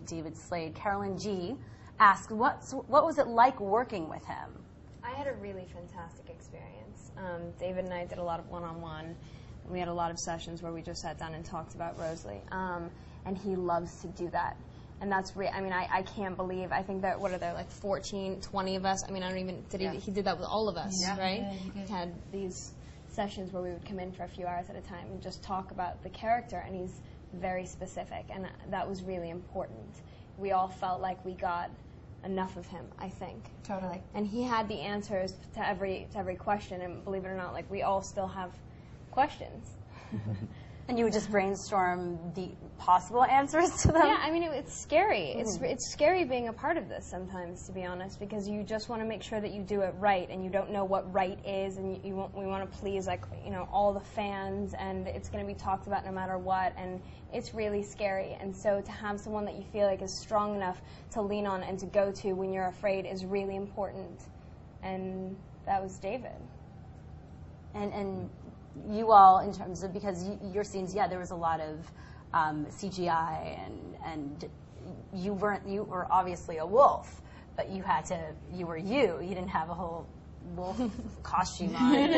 David Slade. Carolyn G. asked, what was it like working with him? I had a really fantastic experience. David and I did a lot of one-on-one. We had a lot of sessions where we just sat down and talked about Rosalie. And he loves to do that. And that's I can't believe, I think that, what are there, like 14, 20 of us? I mean, I don't even, he did that with all of us, right? Yeah, he had these sessions where we would come in for a few hours at a time and just talk about the character, and he's very specific, and that was really important. We all felt like we got enough of him, I think. Totally. And he had the answers to every question, and believe it or not, like, we all still have questions. And you would just brainstorm the possible answers to them? Yeah, I mean, it's scary. It's scary being a part of this sometimes, to be honest, because you just want to make sure that you do it right, and you don't know what right is, and we want to please, like, all the fans, and it's going to be talked about no matter what, and it's really scary. And so to have someone that you feel like is strong enough to lean on and to go to when you're afraid is really important. And that was David. And you all, in terms of, because your scenes, there was a lot of CGI, and you were obviously a wolf, but you were you didn't have a whole wolf costume on.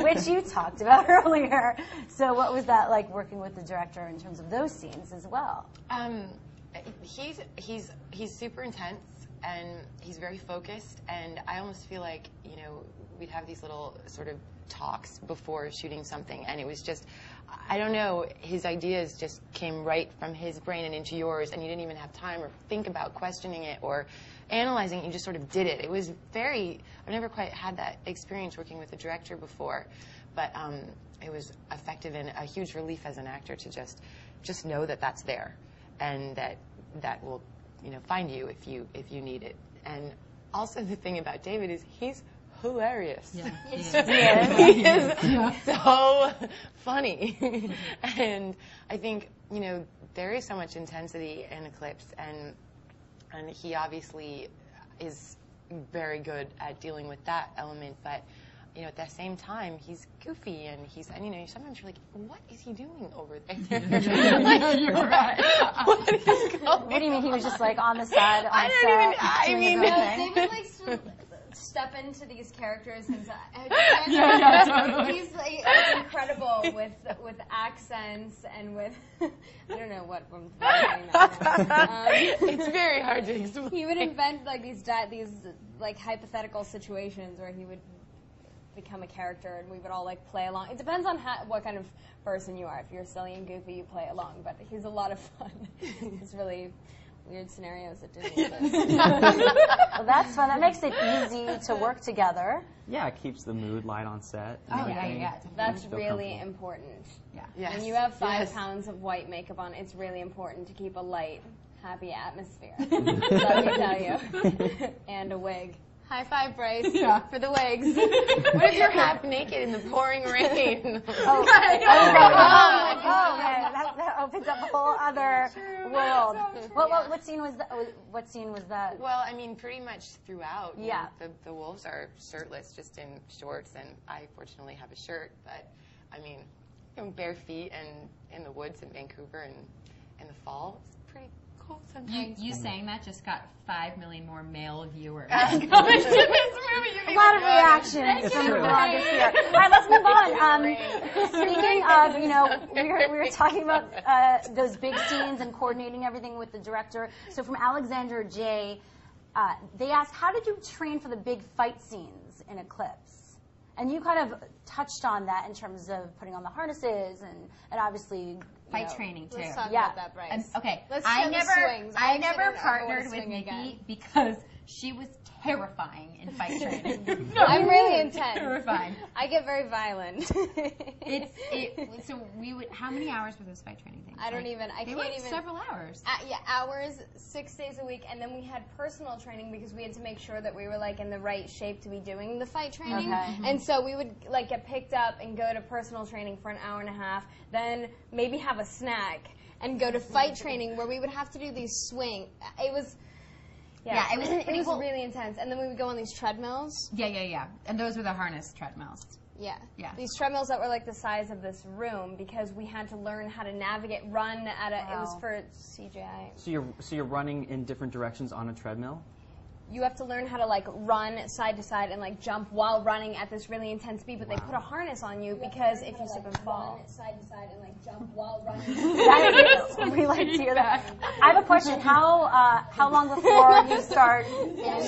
Which you talked about earlier. So what was that like working with the director in terms of those scenes as well? He's super intense, and he's very focused, and I almost feel like, we'd have these little sort of talks before shooting something, and it was just, I don't know, his ideas just came right from his brain and into yours, and you didn't even have time or think about questioning it or analyzing it. You just sort of did it. It was I've never quite had that experience working with a director before, but it was effective and a huge relief as an actor to just know that that's there, and that will, find you if you need it. And also the thing about David is he's hilarious. Yeah. He is so funny. And I think, there is so much intensity in Eclipse, and he obviously is very good at dealing with that element, but at the same time, he's goofy, and sometimes you're like, what is he doing over there? You're right. What is going on? What do you mean he was just like on the side? David likes to step into these characters himself. Totally. He's like incredible with accents and with I don't know what I'm saying now. It's very hard to explain. He would invent like these like hypothetical situations where he would become a character, and we would all like play along. It depends on what kind of person you are. If you're silly and goofy, you play along, but he's a lot of fun. It's really weird scenarios at Disney. Well, that's fun. That makes it easy to work together. Yeah, it keeps the mood light on set. That's really important. Yeah. Yes. When you have 5 pounds of white makeup on, it's really important to keep a light, happy atmosphere. Let me tell you. And a wig. High five, Bryce, for the wigs. What if you're half naked in the pouring rain? That opens up a whole other world. What scene was that? What scene was that? Well, I mean, pretty much throughout. Yeah. The wolves are shirtless, just in shorts, and I fortunately have a shirt. But I mean, bare feet and in the woods in Vancouver and in the fall. It's pretty cool sometimes. You saying that just got 5 million more male viewers. A lot of reaction from the bloggers here. All right, let's move on. Speaking of, we were talking about those big scenes and coordinating everything with the director. So from Alexander J, they asked, how did you train for the big fight scenes in Eclipse? And you kind of touched on that in terms of putting on the harnesses and obviously fight training too. Let's talk about that, Bryce. I never partnered with Nikki because she was terrifying in fight training. I'm really intense. Terrifying. I get very violent. So we would. How many hours were those fight training things? I can't even. Several hours. Hours, 6 days a week, and then we had personal training because we had to make sure that we were like in the right shape to be doing the fight training. Okay. And so we would like get picked up and go to personal training for an hour and a half, then maybe have a snack and go to fight training where we would have to do these swing. It was. It was really intense. And then we would go on these treadmills. Yeah. And those were the harness treadmills. Yeah. Yeah. These treadmills that were like the size of this room because we had to learn how to navigate, run at a. It was for CGI. So you're running in different directions on a treadmill? You have to learn how to like run side to side and like jump while running at this really intense speed, but they put a harness on you because if you slip and fall. Run side to side and like jump while running. We like to hear that. I have a question. How long before you start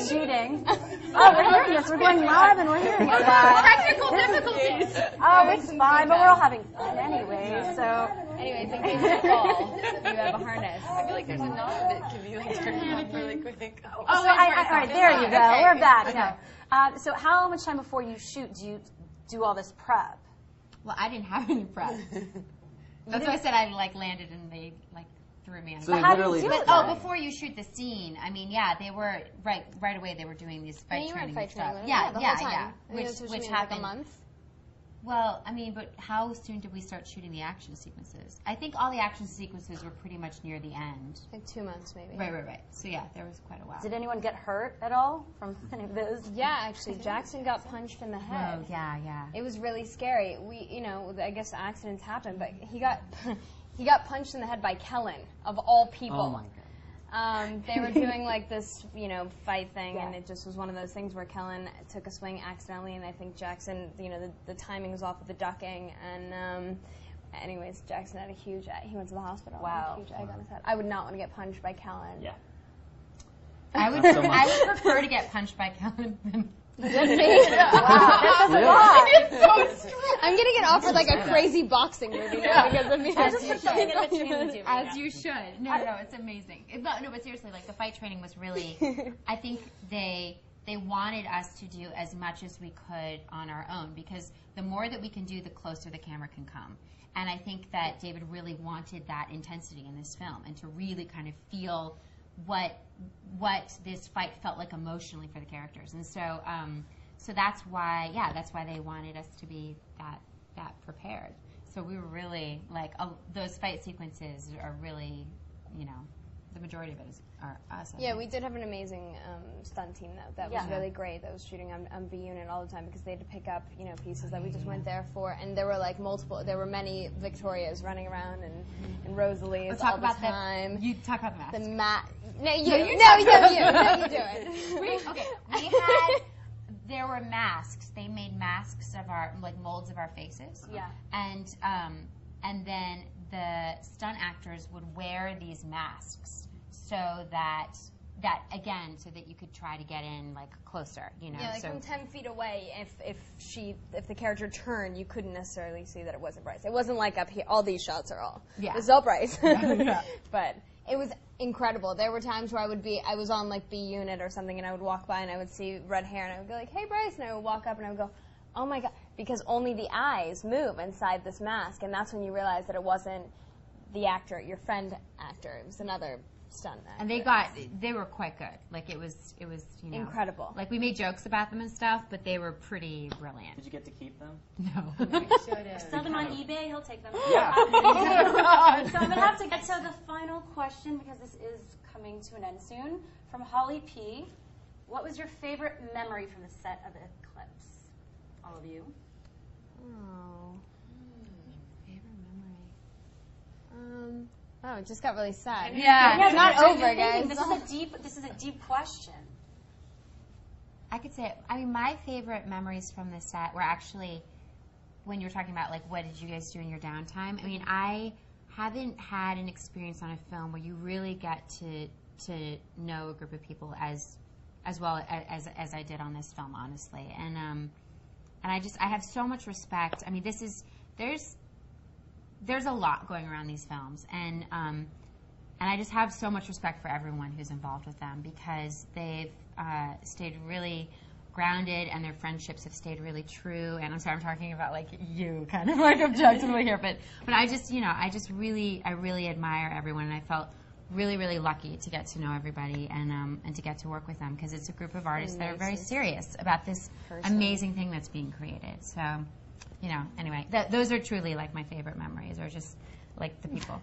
shooting? Oh, we're hearing this. We're going live and we're hearing it live. Technical difficulties. Oh, it's fine, but we're all having fun anyway. So. Anyways, in case you fall, you have a harness. I feel like there's a knob that can be like turned on really quick. All right, there you go. Okay. We're back. Okay. No. So how much time before you shoot do you do all this prep? Well, I didn't have any prep. That's why I said I like landed and they like threw me on. So the they how do you literally do it? Oh, before you shoot the scene, I mean, yeah, they were right away. They were doing these fight You were in training fight stuff. training, Yeah, the yeah, whole time. yeah. Which happened like a month. Well, I mean, but how soon did we start shooting the action sequences? I think all the action sequences were pretty much near the end. Like 2 months, maybe. Right. So yeah, there was quite a while. Did anyone get hurt at all from any of those? Yeah, actually, Jackson got punched in the head. Oh, yeah. It was really scary. I guess accidents happen, but he got punched in the head by Kellen, of all people. Oh my god. They were doing like this, fight thing, Yeah. and it just was one of those things where Kellen took a swing accidentally, and I think Jackson, the timing was off with the ducking, and anyways, Jackson had he went to the hospital. Wow. Had a huge egg on his head. I would not want to get punched by Kellen. Yeah. I would Not so much. I would prefer to get punched by Kellen than Wow, that says a lot. I'm gonna get offered like a crazy boxing movie now because of me. Just put something in between the two. as you should. No, it's amazing. But seriously, like the fight training was really. I think they wanted us to do as much as we could on our own because the more that we can do, the closer the camera can come. And I think that David really wanted that intensity in this film and to really kind of feel what this fight felt like emotionally for the characters. And so so that's why they wanted us to be that prepared. So we were really like those fight sequences are really, the majority of it are us. Yeah, we did have an amazing stunt team that was Yeah. really great. That was shooting on B Unit all the time because they had to pick up pieces that we just weren't there for, and there were like there were many Victorias running around and Rosalies all the time. You talk about the mask. No, you do it. We had. There were masks. They made masks of our molds of our faces. Yeah. And then the stunt actors would wear these masks so that you could try to get in closer, Yeah, like from 10 feet away, if the character turned, you couldn't necessarily see that it wasn't Bryce. It wasn't like up here. All these shots are all. Yeah. It's all Bryce. Yeah. But it was incredible. There were times where I was on B Unit or something, and I would walk by and I would see red hair, and I would go like, "Hey, Bryce," and I would walk up and I would go, "Oh my God," because only the eyes move inside this mask, and that's when you realize that it wasn't the actor, your friend actor. It was another stunt actor. And they were quite good. It was incredible. We made jokes about them and stuff, but they were pretty brilliant. Did you get to keep them? No. Sell them on eBay, he'll take them. Yeah. So I'm going to have to get to the final question because this is coming to an end soon. From Holly P. What was your favorite memory from the set of Eclipse? All of you. Oh. Favorite memory. Oh, it just got really sad. Yeah. It's not over, guys. This is a deep question. I could say, my favorite memories from the set were actually when you were talking about, what did you guys do in your downtime? I haven't had an experience on a film where you really get to know a group of people as well as I did on this film, honestly. And I have so much respect. There's a lot going around these films, and I just have so much respect for everyone who's involved with them because they've stayed really grounded and their friendships have stayed really true. And I'm sorry, I'm talking about you kind of objectively here, but I just really admire everyone, and I felt really, really lucky to get to know everybody and to get to work with them because it's a group of artists that are very serious about this amazing thing that's being created. So, anyway, those are truly my favorite memories, or just the people.